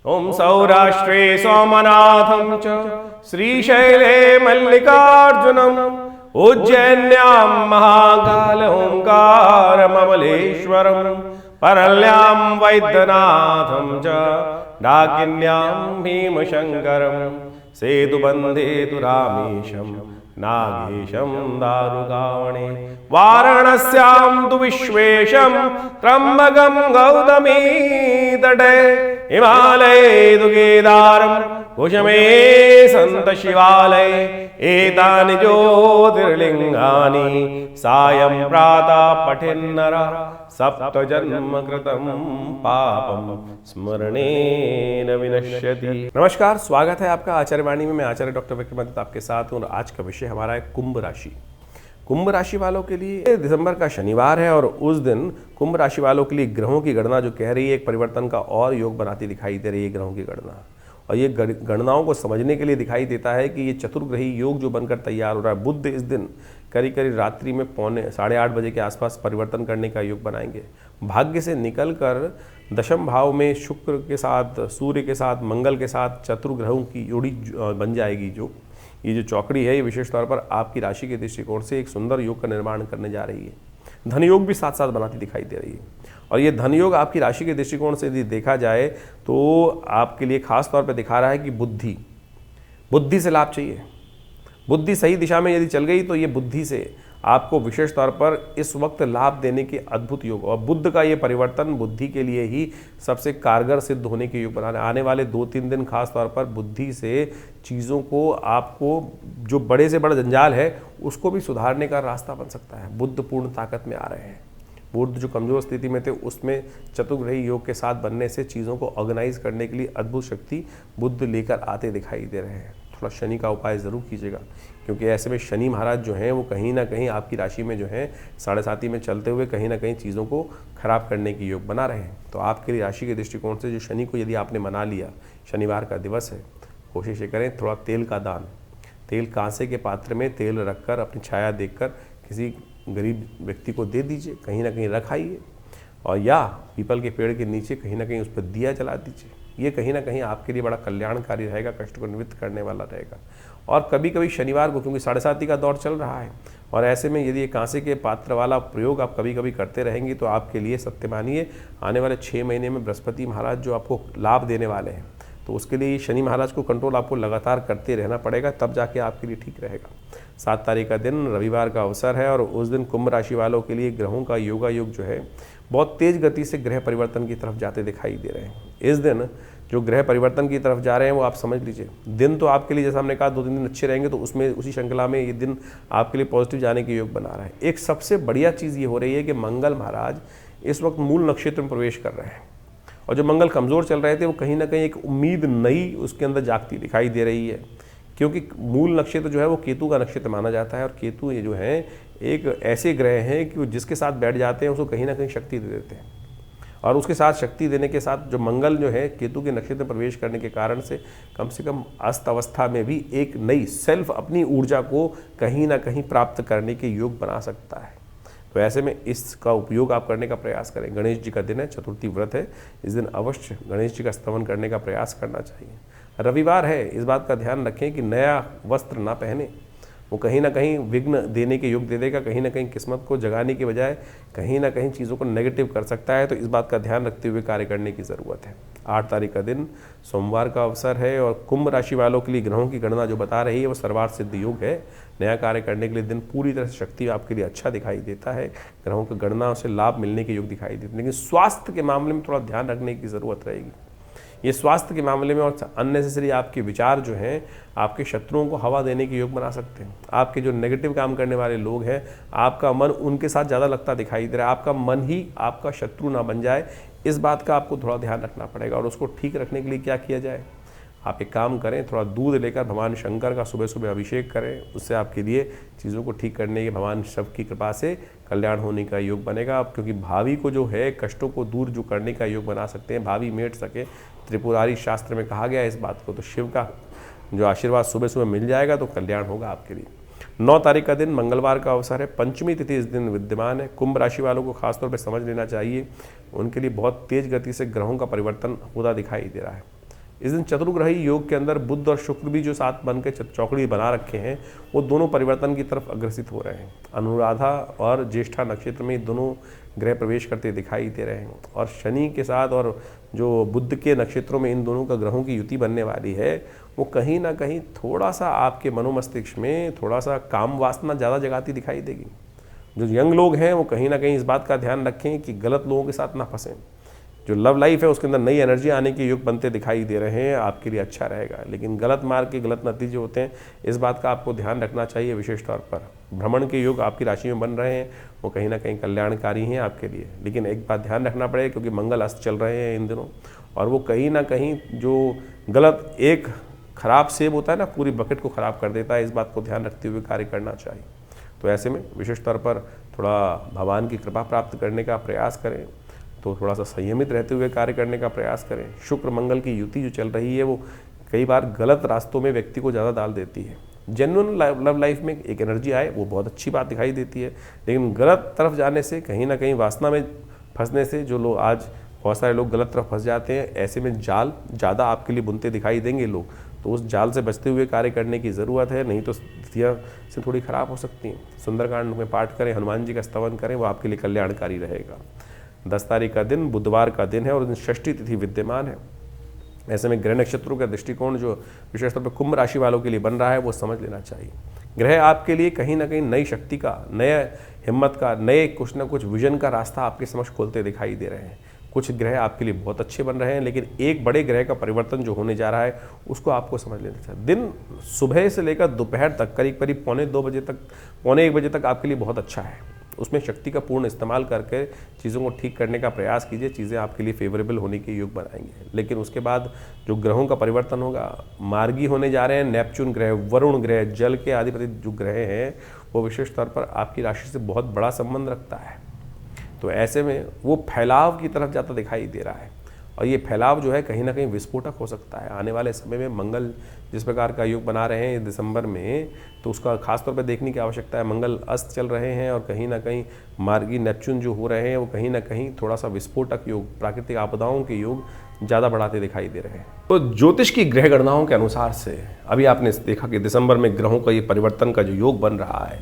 ओम सौराष्ट्रे सोमनाथं च श्रीशैले मल्लिकार्जुनम् उज्जैन्यां महाकाल ओंकारममलेश्वरम् परल्यां वैद्यनाथं च डाकिन्यां भीमशङ्करम् सेतुबन्धे तु रामेशं नागेशं दारुकावणे वाराणस्यां तु विश्वेशं त्र्यम्बकं गौतमी तटे हिमालये तु केदारं कुशमे सन्त शिवालये एतानि ज्योतिर्लिङ्गानि सायं प्रातः पठेन्नरः सप्तजन्म कृतं पापं स्मरणेन विनश्यति। नमस्कार, स्वागत है आपका आचार्यवाणी में। मैं आचार्य डॉक्टर विक्रमादित्य आपके साथ हूँ और आज का विषय हमारा है कुंभ राशि। कुंभ राशि वालों के लिए दिसंबर का शनिवार है और उस दिन कुंभ राशि वालों के लिए ग्रहों की गणना जो कह रही है एक परिवर्तन का और योग बनाती दिखाई दे रही है ग्रहों की गणना। और ये गणनाओं को समझने के लिए दिखाई देता है कि ये चतुर्ग्रही योग जो बनकर तैयार हो रहा है, बुध इस दिन करीब करीब रात्रि में 7:45 बजे के आसपास परिवर्तन करने का योग बनाएंगे। भाग्य से निकलकर दशम भाव में शुक्र के साथ, सूर्य के साथ, मंगल के साथ चतुर्ग्रहों की जोड़ी बन जाएगी। जो ये जो चौकड़ी है ये विशेष तौर पर आपकी राशि के दृष्टिकोण से एक सुंदर योग का निर्माण करने जा रही है। धन योग भी साथ साथ बनाती दिखाई दे रही है और ये धन योग आपकी राशि के दृष्टिकोण से यदि देखा जाए तो आपके लिए खास तौर पर दिखा रहा है कि बुद्धि से लाभ चाहिए। बुद्धि सही दिशा में यदि चल गई तो ये बुद्धि से आपको विशेष तौर पर इस वक्त लाभ देने के अद्भुत योग, और बुध का ये परिवर्तन बुद्धि के लिए ही सबसे कारगर सिद्ध होने के योग बनाने आने वाले 2-3 दिन खास तौर पर बुद्धि से चीज़ों को, आपको जो बड़े से बड़ा जंजाल है उसको भी सुधारने का रास्ता बन सकता है। बुध पूर्ण ताकत में आ रहे हैं। बुध जो कमजोर स्थिति में थे उसमें चतुर्ग्रही योग के साथ बनने से चीज़ों को ऑर्गेनाइज करने के लिए अद्भुत शक्ति बुध लेकर आते दिखाई दे रहे हैं। थोड़ा शनि का उपाय ज़रूर कीजिएगा क्योंकि ऐसे में शनि महाराज जो हैं वो कहीं ना कहीं आपकी राशि में जो है 7.5 में चलते हुए कहीं ना कहीं चीज़ों को खराब करने की योग बना रहे हैं। तो आपके लिए राशि के दृष्टिकोण से जो शनि को यदि आपने मना लिया, शनिवार का दिवस है, कोशिश ये करें थोड़ा तेल का दान, तेल कांसे के पात्र में तेल रखकर अपनी छाया देखकर किसी गरीब व्यक्ति को दे दीजिए, कहीं ना कहीं रखाइए और या पीपल के पेड़ के नीचे कहीं ना कहीं उस पर दिया जला दीजिए। ये कहीं ना कहीं आपके लिए बड़ा कल्याणकारी रहेगा, कष्ट को निवृत्त करने वाला रहेगा। और कभी कभी शनिवार को, क्योंकि 7.5 का दौर चल रहा है और ऐसे में यदि ये कांसे के पात्र वाला प्रयोग आप कभी कभी करते रहेंगे तो आपके लिए सत्य मानिए आने वाले 6 महीने में बृहस्पति महाराज जो आपको लाभ देने वाले हैं, तो उसके लिए शनि महाराज को कंट्रोल आपको लगातार करते रहना पड़ेगा, तब जाके आपके लिए ठीक रहेगा। 7 तारीख का दिन रविवार का अवसर है और उस दिन कुंभ राशि वालों के लिए ग्रहों का योगा योग जो है बहुत तेज गति से ग्रह परिवर्तन की तरफ जाते दिखाई दे रहे हैं। इस दिन जो ग्रह परिवर्तन की तरफ जा रहे हैं वो आप समझ लीजिए, दिन तो आपके लिए जैसा हमने कहा 2-3 दिन अच्छे रहेंगे, तो उसमें उसी श्रृंखला में ये दिन आपके लिए पॉजिटिव जाने के योग बना रहा है। एक सबसे बढ़िया चीज़ ये हो रही है कि मंगल महाराज इस वक्त मूल नक्षत्र में प्रवेश कर रहे हैं और जो मंगल कमज़ोर चल रहे थे वो कहीं ना कहीं एक उम्मीद नई उसके अंदर जागती दिखाई दे रही है, क्योंकि मूल नक्षत्र जो है वो केतु का नक्षत्र माना जाता है और केतु ये जो है एक ऐसे ग्रह हैं कि जिसके साथ बैठ जाते हैं उसको कहीं ना कहीं शक्ति दे देते हैं। और उसके साथ शक्ति देने के साथ जो मंगल जो है केतु के नक्षत्र में प्रवेश करने के कारण से कम अस्त अवस्था में भी एक नई सेल्फ अपनी ऊर्जा को कहीं ना कहीं प्राप्त करने के योग बना सकता है। तो ऐसे में इसका उपयोग आप करने का प्रयास करें। गणेश जी का दिन है, चतुर्थी व्रत है, इस दिन अवश्य गणेश जी का स्तवन करने का प्रयास करना चाहिए। रविवार है, इस बात का ध्यान रखें कि नया वस्त्र ना पहने, वो कहीं ना कहीं विघ्न देने के योग दे देगा, कहीं ना कहीं किस्मत को जगाने के बजाय कहीं ना कहीं चीज़ों को नेगेटिव कर सकता है। तो इस बात का ध्यान रखते हुए कार्य करने की ज़रूरत है। 8 तारीख का दिन सोमवार का अवसर है और कुंभ राशि वालों के लिए ग्रहों की गणना जो बता रही है वो सर्वार्थ सिद्ध योग है। नया कार्य करने के लिए दिन पूरी तरह से शक्ति आपके लिए अच्छा दिखाई देता है। ग्रहों की गणना से लाभ मिलने के योग दिखाई देते हैं, लेकिन स्वास्थ्य के मामले में थोड़ा ध्यान रखने की ज़रूरत रहेगी। ये स्वास्थ्य के मामले में और अननेसेसरी आपके विचार जो हैं आपके शत्रुओं को हवा देने के योग बना सकते हैं। आपके जो नेगेटिव काम करने वाले लोग हैं आपका मन उनके साथ ज़्यादा लगता दिखाई दे रहा है। आपका मन ही आपका शत्रु ना बन जाए, इस बात का आपको थोड़ा ध्यान रखना पड़ेगा। और उसको ठीक रखने के लिए क्या किया जाए, आप एक काम करें, थोड़ा दूध लेकर भगवान शंकर का सुबह सुबह अभिषेक करें, उससे आपके लिए चीज़ों को ठीक करने के भगवान शिव की कृपा से कल्याण होने का योग बनेगा। आप क्योंकि भावी को जो है कष्टों को दूर जो करने का योग बना सकते हैं, भावी मेट सके, त्रिपुरारी शास्त्र में कहा गया है इस बात को। तो शिव का जो आशीर्वाद सुबह सुबह मिल जाएगा तो कल्याण होगा आपके लिए। 9 तारीख का दिन मंगलवार का अवसर है, पंचमी तिथि इस दिन विद्यमान है। कुंभ राशि वालों को खासतौर पर समझ लेना चाहिए, उनके लिए बहुत तेज गति से ग्रहों का परिवर्तन होता दिखाई दे रहा है। इस दिन चतुर्ग्रही योग के अंदर बुध और शुक्र भी जो साथ बन के चौकड़ी बना रखे हैं, वो दोनों परिवर्तन की तरफ अग्रसित हो रहे हैं। अनुराधा और ज्येष्ठा नक्षत्र में दोनों ग्रह प्रवेश करते दिखाई दे रहे हैं, और शनि के साथ और जो बुध के नक्षत्रों में इन दोनों का ग्रहों की युति बनने वाली है, वो कहीं ना कहीं थोड़ा सा आपके मनोमस्तिष्क में थोड़ा सा काम वासना ज़्यादा जगाती दिखाई देगी। जो यंग लोग हैं वो कहीं ना कहीं इस बात का ध्यान रखें कि गलत लोगों के साथ ना फंसें। जो लव लाइफ है उसके अंदर नई एनर्जी आने के योग बनते दिखाई दे रहे हैं, आपके लिए अच्छा रहेगा। लेकिन गलत मार्ग के गलत नतीजे होते हैं, इस बात का आपको ध्यान रखना चाहिए। विशेष तौर पर भ्रमण के योग आपकी राशि में बन रहे हैं, वो कहीं ना कहीं कल्याणकारी हैं आपके लिए। लेकिन एक बात ध्यान रखना पड़ेगा, क्योंकि मंगल अस्त चल रहे हैं इन दिनों, और वो कहीं ना कहीं जो गलत एक खराब सेब होता है ना, पूरी बकेट को ख़राब कर देता है। इस बात को ध्यान रखते हुए कार्य करना चाहिए। तो ऐसे में विशेष तौर पर थोड़ा भगवान की कृपा प्राप्त करने का प्रयास करें, तो थोड़ा सा संयमित रहते हुए कार्य करने का प्रयास करें। शुक्र मंगल की युति जो चल रही है, वो कई बार गलत रास्तों में व्यक्ति को ज़्यादा डाल देती है। जेन्युइन लव लाइफ में एक एनर्जी आए, वो बहुत अच्छी बात दिखाई देती है, लेकिन गलत तरफ जाने से, कहीं ना कहीं वासना में फंसने से जो लोग आज बहुत सारे लोग गलत तरफ फंस जाते हैं, ऐसे में जाल ज़्यादा आपके लिए बुनते दिखाई देंगे लोग। तो उस जाल से बचते हुए कार्य करने की ज़रूरत है, नहीं तो स्थितियाँ से थोड़ी ख़राब हो सकती हैं। सुंदरकांड में पाठ करें, हनुमान जी का स्तवन करें, वो आपके लिए कल्याणकारी रहेगा। 10 तारीख का दिन बुधवार का दिन है और उस दिन षष्ठी तिथि विद्यमान है। ऐसे में ग्रह नक्षत्रों का दृष्टिकोण जो विशेष तौर पर कुंभ राशि वालों के लिए बन रहा है, वो समझ लेना चाहिए। ग्रह आपके लिए कहीं ना कहीं नई शक्ति का, नया हिम्मत का, नए कुछ ना कुछ विजन का रास्ता आपके समक्ष खोलते दिखाई दे रहे हैं। कुछ ग्रह आपके लिए बहुत अच्छे बन रहे हैं, लेकिन एक बड़े ग्रह का परिवर्तन जो होने जा रहा है, उसको आपको समझ लेना चाहिए। दिन सुबह से लेकर दोपहर तक, करीब करीब पौने 1 बजे तक आपके लिए बहुत अच्छा है। उसमें शक्ति का पूर्ण इस्तेमाल करके चीज़ों को ठीक करने का प्रयास कीजिए, चीज़ें आपके लिए फेवरेबल होने के योग बनाएंगे। लेकिन उसके बाद जो ग्रहों का परिवर्तन होगा, मार्गी होने जा रहे हैं। नेपच्यून ग्रह, वरुण ग्रह, जल के अधिपति जो ग्रह हैं, वो विशेष तौर पर आपकी राशि से बहुत बड़ा संबंध रखता है। तो ऐसे में वो फैलाव की तरफ जाता दिखाई दे रहा है, और ये फैलाव जो है कहीं ना कहीं विस्फोटक हो सकता है। आने वाले समय में मंगल जिस प्रकार का योग बना रहे हैं दिसंबर में, तो उसका खास तौर पर देखने की आवश्यकता है। मंगल अस्त चल रहे हैं, और कहीं ना कहीं मार्गी नेपच्यून जो हो रहे हैं, वो कहीं ना कहीं थोड़ा सा विस्फोटक योग, प्राकृतिक आपदाओं के योग ज़्यादा बढ़ाते दिखाई दे रहे हैं। तो ज्योतिष की ग्रह गणनाओं के अनुसार से अभी आपने देखा कि दिसंबर में ग्रहों का ये परिवर्तन का जो योग बन रहा है,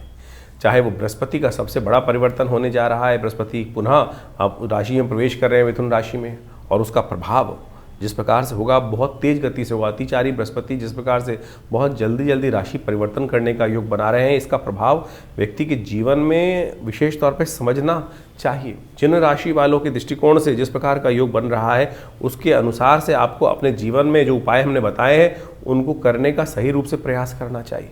चाहे वो बृहस्पति का सबसे बड़ा परिवर्तन होने जा रहा है। बृहस्पति पुनः आप राशि में प्रवेश कर रहे हैं, मिथुन राशि में, और उसका प्रभाव जिस प्रकार से होगा, बहुत तेज गति से होगा। अतिचारी बृहस्पति जिस प्रकार से बहुत जल्दी राशि परिवर्तन करने का योग बना रहे हैं, इसका प्रभाव व्यक्ति के जीवन में विशेष तौर पर समझना चाहिए। जिन राशि वालों के दृष्टिकोण से जिस प्रकार का योग बन रहा है, उसके अनुसार से आपको अपने जीवन में जो उपाय हमने बताए हैं, उनको करने का सही रूप से प्रयास करना चाहिए।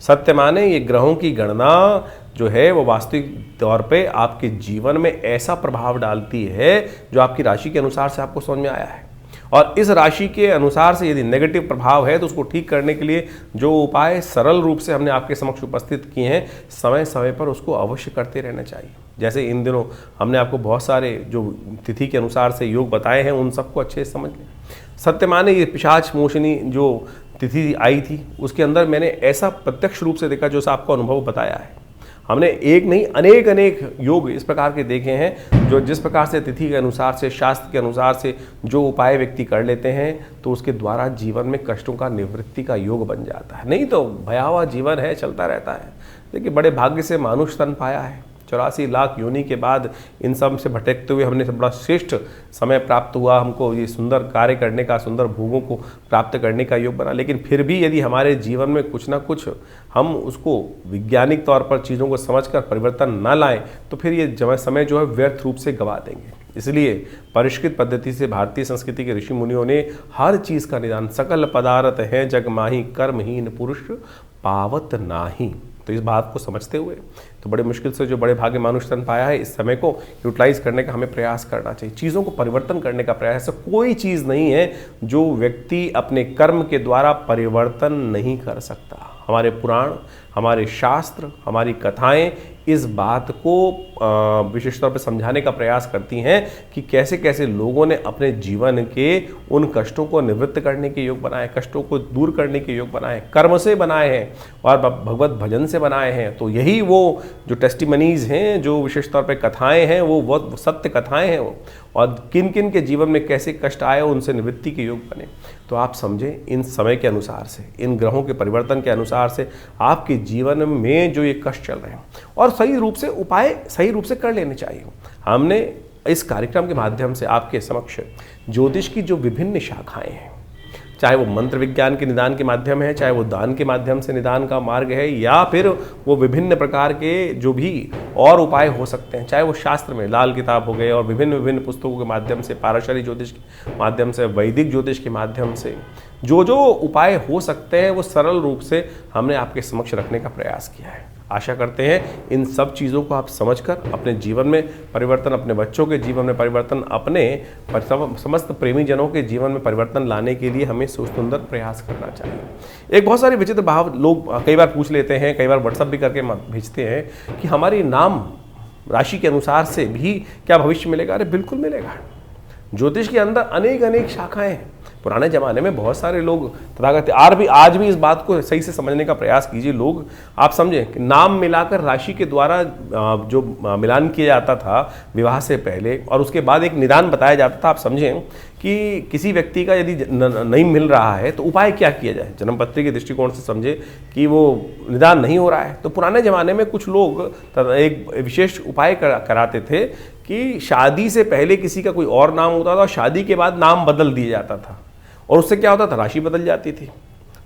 सत्य माने, ये ग्रहों की गणना जो है वो वास्तविक तौर पे आपके जीवन में ऐसा प्रभाव डालती है जो आपकी राशि के अनुसार से आपको समझ में आया है। और इस राशि के अनुसार से यदि नेगेटिव प्रभाव है, तो उसको ठीक करने के लिए जो उपाय सरल रूप से हमने आपके समक्ष उपस्थित किए हैं, समय समय पर उसको अवश्य करते रहना चाहिए। जैसे इन दिनों हमने आपको बहुत सारे जो तिथि के अनुसार से योग बताए हैं, उन सबको अच्छे से समझ लें। सत्य माने, ये पिशाच मोशनी जो तिथि आई थी, उसके अंदर मैंने ऐसा प्रत्यक्ष रूप से देखा जो आपको अनुभव बताया है। हमने एक नहीं अनेक योग इस प्रकार के देखे हैं, जो जिस प्रकार से तिथि के अनुसार से, शास्त्र के अनुसार से जो उपाय व्यक्ति कर लेते हैं, तो उसके द्वारा जीवन में कष्टों का निवृत्ति का योग बन जाता है। नहीं तो भयावह जीवन है, चलता रहता है। देखिए, बड़े भाग्य से मानुष तन पाया है। 84 लाख योनि के बाद इन सब से भटकते हुए हमने बड़ा श्रेष्ठ समय प्राप्त हुआ, हमको ये सुंदर कार्य करने का, सुंदर भोगों को प्राप्त करने का योग बना। लेकिन फिर भी यदि हमारे जीवन में कुछ ना कुछ हम उसको वैज्ञानिक तौर पर चीज़ों को समझकर परिवर्तन ना लाएं, तो फिर ये समय जो है व्यर्थ रूप से गवा देंगे। इसलिए परिष्कृत पद्धति से भारतीय संस्कृति के ऋषि मुनियों ने हर चीज़ का निदान, सकल पदार्थ है जग माही, कर्महीन पुरुष पावत नाही। तो इस बात को समझते हुए, तो बड़े मुश्किल से जो बड़े भाग्य मानुष तन पाया है, इस समय को यूटिलाइज करने का हमें प्रयास करना चाहिए। चीज़ों को परिवर्तन करने का प्रयास। कोई चीज़ नहीं है जो व्यक्ति अपने कर्म के द्वारा परिवर्तन नहीं कर सकता। हमारे पुराण, हमारे शास्त्र, हमारी कथाएं इस बात को विशेष तौर पर समझाने का प्रयास करती हैं कि कैसे कैसे लोगों ने अपने जीवन के उन कष्टों को निवृत्त करने के योग बनाए, कष्टों को दूर करने के योग बनाए, कर्म से बनाए हैं और भगवत भजन से बनाए हैं। तो यही वो जो टेस्टिमनीज हैं, जो विशेष तौर पर कथाएं हैं, वो सत्य कथाएं हैं वो, और किन किन के जीवन में कैसे कष्ट आए उनसे निवृत्ति के योग बने। तो आप समझें, इन समय के अनुसार से, इन ग्रहों के परिवर्तन के अनुसार से आपके जीवन में जो ये कष्ट चल रहे हैं, और सही रूप से उपाय सही रूप से कर लेने चाहिए। हमने इस कार्यक्रम के माध्यम से आपके समक्ष ज्योतिष की जो विभिन्न शाखाएं हैं, चाहे वो मंत्र विज्ञान के निदान के माध्यम है, चाहे वो दान के माध्यम से निदान का मार्ग है, या फिर वो विभिन्न प्रकार के जो भी और उपाय हो सकते हैं, चाहे वो शास्त्र में लाल किताब हो गए और विभिन्न विभिन्न पुस्तकों के माध्यम से, पाराशरी ज्योतिष के माध्यम से, वैदिक ज्योतिष के माध्यम से जो जो उपाय हो सकते हैं वो सरल रूप से हमने आपके समक्ष रखने का प्रयास किया है। आशा करते हैं इन सब चीज़ों को आप समझकर अपने जीवन में परिवर्तन, अपने बच्चों के जीवन में परिवर्तन, अपने समस्त प्रेमी जनों के जीवन में परिवर्तन लाने के लिए हमें सुंदर प्रयास करना चाहिए। एक बहुत सारे विचित्र भाव लोग कई बार पूछ लेते हैं, कई बार व्हाट्सएप भी करके भेजते हैं कि हमारी नाम राशि के अनुसार से भी क्या भविष्य मिलेगा? अरे बिल्कुल मिलेगा। ज्योतिष के अंदर अनेक अनेक शाखाएं हैं। पुराने ज़माने में बहुत सारे लोग तथागत आज भी इस बात को सही से समझने का प्रयास कीजिए। लोग, आप समझें कि नाम मिलाकर राशि के द्वारा जो मिलान किया जाता था विवाह से पहले, और उसके बाद एक निदान बताया जाता था। आप समझें कि किसी व्यक्ति का यदि नहीं मिल रहा है तो उपाय क्या किया जाए, जन्मपत्री के दृष्टिकोण से समझे कि वो निदान नहीं हो रहा है, तो पुराने ज़माने में कुछ लोग एक विशेष उपाय कराते थे कि शादी से पहले किसी का कोई और नाम होता था और शादी के बाद नाम बदल दिया जाता था, और उससे क्या होता था, राशि बदल जाती थी,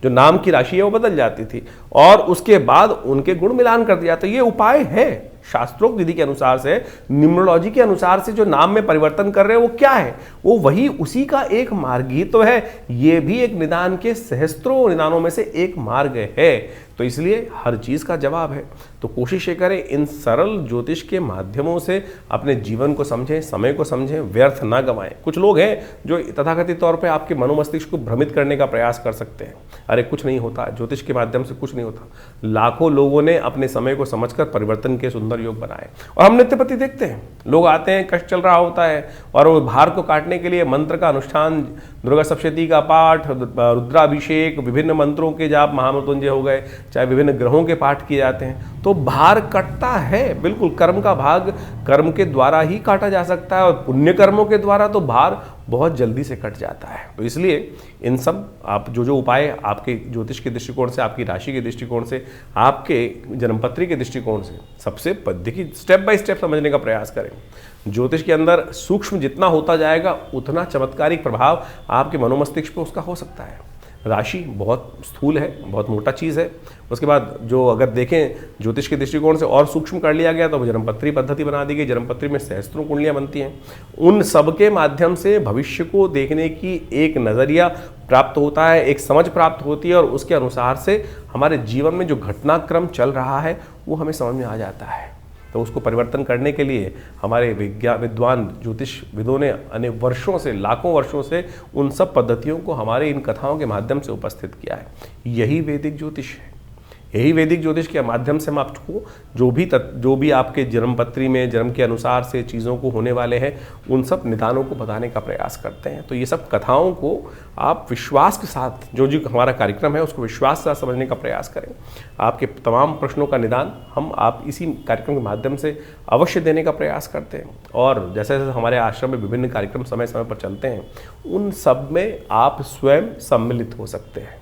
जो नाम की राशि है वो बदल जाती थी, और उसके बाद उनके गुण मिलान कर दिया। तो ये उपाय है शास्त्रोक्त विधि के अनुसार से, न्यूमरोलॉजी के अनुसार से जो नाम में परिवर्तन कर रहे हैं वो क्या है, वो वही उसी का एक मार्ग ही तो है। ये भी एक निदान के सहस्त्रों निदानों में से एक मार्ग है। तो इसलिए हर चीज़ का जवाब है। तो कोशिश ये करें इन सरल ज्योतिष के माध्यमों से अपने जीवन को समझें, समय को समझें, व्यर्थ ना गंवाएं। कुछ लोग हैं जो तथाकथित तौर पे आपके मनोमस्तिष्क को भ्रमित करने का प्रयास कर सकते हैं। अरे कुछ नहीं होता, ज्योतिष के माध्यम से कुछ नहीं होता। लाखों लोगों ने अपने समय को समझकर परिवर्तन के सुंदर योग बनाए, और हम नित्यपति देखते हैं लोग आते हैं, कष्ट चल रहा होता है, और वो भार को काटने के लिए मंत्र का अनुष्ठान, दुर्गा सप्तशती का पाठ, रुद्राभिषेक, विभिन्न मंत्रों के जाप, महामृत्युंजय हो गए, चाहे विभिन्न ग्रहों के पाठ किए जाते हैं, तो भार कटता है। बिल्कुल, कर्म का भाग कर्म के द्वारा ही काटा जा सकता है, और पुण्य कर्मों के द्वारा तो भार बहुत जल्दी से कट जाता है। तो इसलिए इन सब आप जो उपाय आपके ज्योतिष के दृष्टिकोण से, आपकी राशि के दृष्टिकोण से, आपके जन्मपत्री के दृष्टिकोण से सबसे देखिए स्टेप बाय स्टेप समझने का प्रयास करें। ज्योतिष के अंदर सूक्ष्म जितना होता जाएगा उतना चमत्कारिक प्रभाव आपके मनोमस्तिष्क पर उसका हो सकता है। राशि बहुत स्थूल है, बहुत मोटा चीज़ है। उसके बाद जो अगर देखें ज्योतिष के दृष्टिकोण से और सूक्ष्म कर लिया गया तो जन्मपत्री पद्धति बना दी गई। जन्मपत्री में सहस्त्रों कुंडलियाँ बनती हैं। उन सब के माध्यम से भविष्य को देखने की एक नज़रिया प्राप्त होता है, एक समझ प्राप्त होती है, और उसके अनुसार से हमारे जीवन में जो घटनाक्रम चल रहा है वो हमें समझ में आ जाता है। तो उसको परिवर्तन करने के लिए हमारे विद्वान ज्योतिष विदों ने अनेक वर्षों से, लाखों वर्षों से उन सब पद्धतियों को हमारे इन कथाओं के माध्यम से उपस्थित किया है। यही वैदिक ज्योतिष है। यही वैदिक ज्योतिष के माध्यम से हम आपको जो भी आपके जन्मपत्री में जन्म के अनुसार से चीज़ों को होने वाले हैं उन सब निदानों को बताने का प्रयास करते हैं। तो ये सब कथाओं को आप विश्वास के साथ, जो हमारा कार्यक्रम है उसको विश्वास के साथ समझने का प्रयास करें। आपके तमाम प्रश्नों का निदान आप इसी कार्यक्रम के माध्यम से अवश्य देने का प्रयास करते हैं। और जैसे जैसे हमारे आश्रम में विभिन्न कार्यक्रम समय समय पर चलते हैं उन सब में आप स्वयं सम्मिलित हो सकते हैं।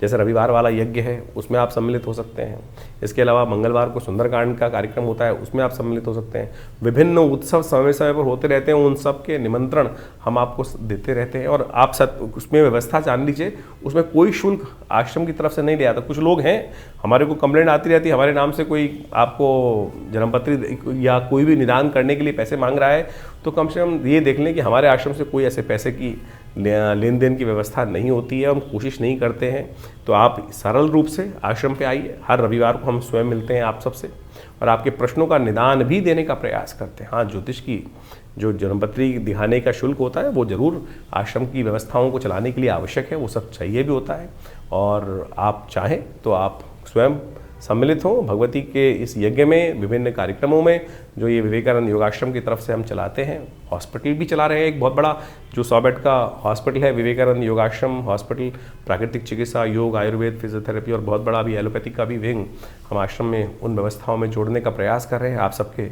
जैसे रविवार वाला यज्ञ है उसमें आप सम्मिलित हो सकते हैं। इसके अलावा मंगलवार को सुंदरकांड का कार्यक्रम होता है उसमें आप सम्मिलित हो सकते हैं। विभिन्न उत्सव समय समय पर होते रहते हैं, उन सब के निमंत्रण हम आपको देते रहते हैं। और आप उसमें व्यवस्था जान लीजिए, उसमें कोई शुल्क आश्रम की तरफ से नहीं लिया जाता। कुछ लोग हैं, हमारे को कंप्लेंट आती रहती है, हमारे नाम से कोई आपको जन्मपत्री या कोई भी निदान करने के लिए पैसे मांग रहा है, तो कम से कम ये देख लें कि हमारे आश्रम से कोई ऐसे पैसे की लेन देन की व्यवस्था नहीं होती है, हम कोशिश नहीं करते हैं। तो आप सरल रूप से आश्रम पे आइए। हर रविवार को हम स्वयं मिलते हैं आप सबसे और आपके प्रश्नों का निदान भी देने का प्रयास करते हैं। हाँ, ज्योतिष की जो जन्मपत्री दिखाने का शुल्क होता है वो ज़रूर आश्रम की व्यवस्थाओं को चलाने के लिए आवश्यक है, वो सब चाहिए भी होता है। और आप चाहें तो आप स्वयं सम्मिलित हों भगवती के इस यज्ञ में, विभिन्न कार्यक्रमों में जो ये विवेकानंद योगाश्रम की तरफ से हम चलाते हैं। हॉस्पिटल भी चला रहे हैं, एक बहुत बड़ा जो 100 बेड का हॉस्पिटल है विवेकानंद योगाश्रम हॉस्पिटल। प्राकृतिक चिकित्सा, योग, आयुर्वेद, फिजियोथेरेपी और बहुत बड़ा भी एलोपैथिक का भी विंग हम आश्रम में उन व्यवस्थाओं में जोड़ने का प्रयास कर रहे हैं। आप सबके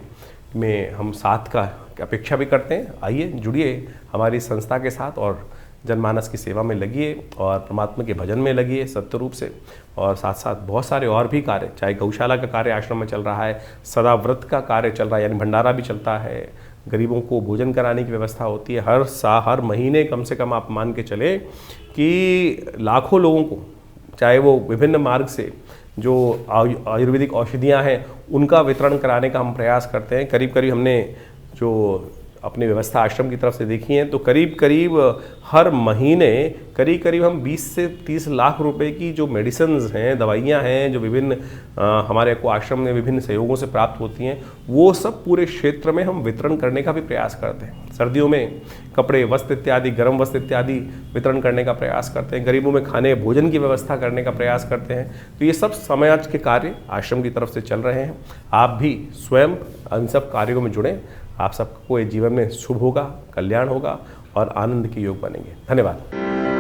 में हम साथ का अपेक्षा भी करते हैं। आइए जुड़िए हमारी संस्था के साथ और जनमानस की सेवा में लगिए और परमात्मा के भजन में लगिए सत्य रूप से। और साथ साथ बहुत सारे और भी कार्य, चाहे गौशाला का कार्य आश्रम में चल रहा है, सदा व्रत का कार्य चल रहा है, यानी भंडारा भी चलता है, गरीबों को भोजन कराने की व्यवस्था होती है। हर महीने कम से कम आप मान के चले कि लाखों लोगों को, चाहे वो विभिन्न मार्ग से जो आयुर्वेदिक औषधियाँ हैं उनका वितरण कराने का हम प्रयास करते हैं। करीब करीब हमने जो अपनी व्यवस्था आश्रम की तरफ से देखी है तो करीब करीब हर महीने करीब हम 20 से 30 लाख रुपए की जो मेडिसिन्स हैं, दवाइयाँ हैं, जो विभिन्न हमारे को आश्रम में विभिन्न सहयोगों से प्राप्त होती हैं, वो सब पूरे क्षेत्र में हम वितरण करने का भी प्रयास करते हैं। सर्दियों में कपड़े, वस्त्र इत्यादि, गर्म वस्त्र इत्यादि वितरण करने का प्रयास करते हैं। गरीबों में खाने भोजन की व्यवस्था करने का प्रयास करते हैं। तो ये सब समाज के कार्य आश्रम की तरफ से चल रहे हैं। आप भी स्वयं इन सब कार्यों में जुड़ें। आप सबको ये जीवन में शुभ होगा, कल्याण होगा और आनंद के योग बनेंगे। धन्यवाद।